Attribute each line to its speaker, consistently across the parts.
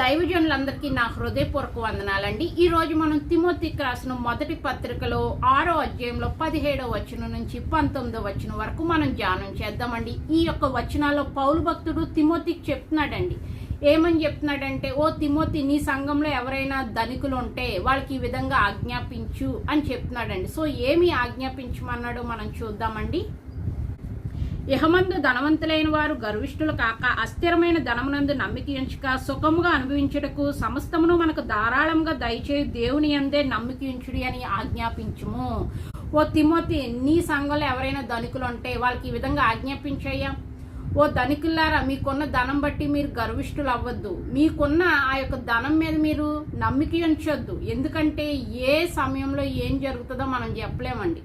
Speaker 1: దైవజనులందరికీ నా హృదయపూర్వక వందనాలండి. ఈ రోజు మనం తిమోతికి రాసిన మొదటి పత్రికలో 6వ అధ్యాయంలో 17వ వచనం నుంచి 19వ వచనం వరకు మనం ధ్యానం చేద్దామండి. ఈ యొక్క వచనాల్లో పౌలు భక్తుడు తిమోతికి చెప్తున్నాడండి. ఏమని చెప్తున్నాడంటే, ఓ తిమోతి, నీ సంఘంలో ఎవరైనా ధనికులు ఉంటే వాళ్ళకి ఈ విధంగా ఆజ్ఞాపించు అని చెప్తున్నాడండి. సో ఏమి ఆజ్ఞాపించమన్నాడో మనం చూద్దామండి. ఇహమందు ధనవంతులైన వారు గర్విష్ఠులు కాక, అస్థిరమైన ధనమునందు నమ్మిక ఉంచక, సుఖముగా అనుభవించుటకు సమస్తమును మనకు ధారాళంగా దయచేయి దేవుని యందే నమ్మిక ఉంచుడి అని ఆజ్ఞాపించుము. ఓ తిమోతి, నీ సంఘంలో ఎవరైనా ధనికులు ఉంటే వాళ్ళకి ఈ విధంగా ఆజ్ఞాపించయ్యా. ఓ ధనికులారా, మీకున్న ధనం బట్టి మీరు గర్విష్ఠులు అవ్వద్దు. మీకున్న ఆ యొక్క ధనం మీద మీరు నమ్మిక ఉంచొద్దు. ఎందుకంటే ఏ సమయంలో ఏం జరుగుతుందో మనం చెప్పలేమండి.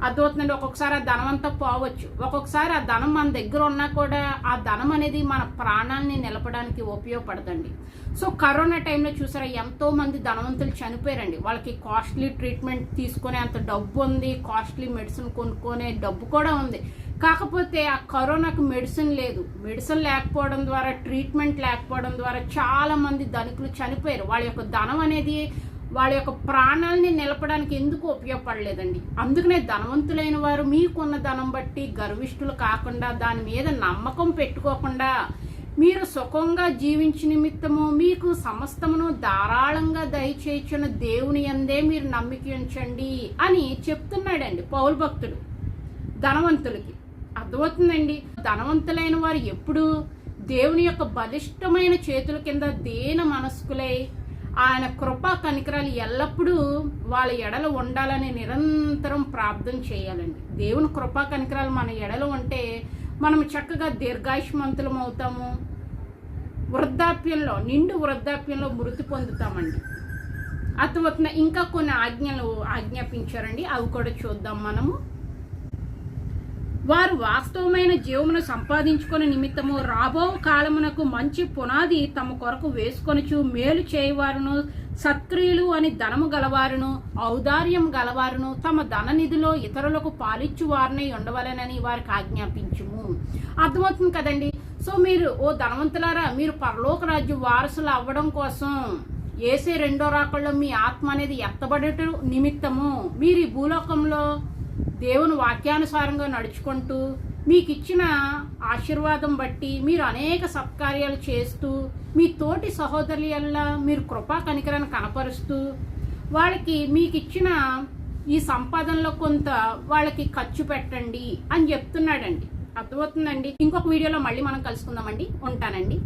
Speaker 1: అర్థమవుతుందండి. ఒక్కొక్కసారి ఆ ధనం అంతా పోవచ్చు. ఒక్కొక్కసారి ఆ ధనం మన దగ్గర ఉన్నా కూడా ఆ ధనం అనేది మన ప్రాణాలని నిలపడానికి ఉపయోగపడదండి. సో కరోనా టైంలో చూసారా, ఎంతో మంది ధనవంతులు చనిపోయారండి. వాళ్ళకి కాస్ట్లీ ట్రీట్మెంట్ తీసుకునే అంత డబ్బు ఉంది, కాస్ట్లీ మెడిసిన్ కొనుక్కునే డబ్బు కూడా ఉంది. కాకపోతే ఆ కరోనాకు మెడిసిన్ లేదు. మెడిసిన్ లేకపోవడం ద్వారా, ట్రీట్మెంట్ లేకపోవడం ద్వారా చాలా మంది ధనికులు చనిపోయారు. వాళ్ళ యొక్క ధనం అనేది వాళ్ళ యొక్క ప్రాణాలని నిలపడానికి ఎందుకు ఉపయోగపడలేదండి. అందుకనే ధనవంతులైన వారు మీకున్న ధనం బట్టి గర్విష్ఠులు కాకుండా, దాని మీద నమ్మకం పెట్టుకోకుండా, మీరు సుఖంగా జీవించి నిమిత్తము మీకు సమస్తమును ధారాళంగా దయచేయుచున్న దేవుని యందే మీరు నమ్మిక ఉంచండి అని చెప్తున్నాడండి పౌలు భక్తుడు ధనవంతులకి. అర్థమవుతుందండి. ధనవంతులైన వారు ఎప్పుడు దేవుని యొక్క బలిష్టమైన చేతుల కింద దేన మనస్కులై, ఆయన కృపా కనికరాలు ఎల్లప్పుడూ వాళ్ళ ఎడల ఉండాలని నిరంతరం ప్రార్థన చేయాలండి. దేవుని కృపా కనికరాలు మన ఎడల ఉంటే మనం చక్కగా దీర్ఘాయుష్మంతులం అవుతాము. నిండు వృద్ధాప్యంలో మృతి పొందుతామండి. అర్థమవుతున్న ఇంకా కొన్ని ఆజ్ఞాపించారండి. అవి కూడా చూద్దాం మనము. వారు వాస్తవమైన జీవమును సంపాదించుకునే నిమిత్తము రాబో కాలమునకు మంచి పునాది తమ కొరకు వేసుకొనుచు, మేలు చేయవారును, సత్క్రియలు అని ధనము గలవారును, ఔదార్యం గలవారును, తమ ధన నిధిలో ఇతరులకు పాలిచ్చు వారిని ఉండవలెనని వారికి ఆజ్ఞాపించుము. అర్థమవుతుంది కదండి. సో మీరు, ఓ ధనవంతులారా, మీరు పరలోక రాజ్య వారసులు అవ్వడం కోసం, యేసే రెండో రాకల్లో మీ ఆత్మ అనేది ఎత్తబడట నిమిత్తము మీరు ఈ భూలోకంలో దేవుని వాక్యానుసారంగా నడుచుకుంటూ, మీకు ఇచ్చిన ఆశీర్వాదం బట్టి మీరు అనేక సత్కార్యాలు చేస్తూ, మీ తోటి సహోదరుల మీరు కృపా కనికరాన్ని కనపరుస్తూ, వాళ్ళకి మీకు ఇచ్చిన ఈ సంపాదనలో కొంత వాళ్ళకి ఖర్చు పెట్టండి అని చెప్తున్నాడండి. అర్థమవుతుందండి. ఇంకొక వీడియోలో మళ్ళీ మనం కలుసుకుందామండి. ఉంటానండి.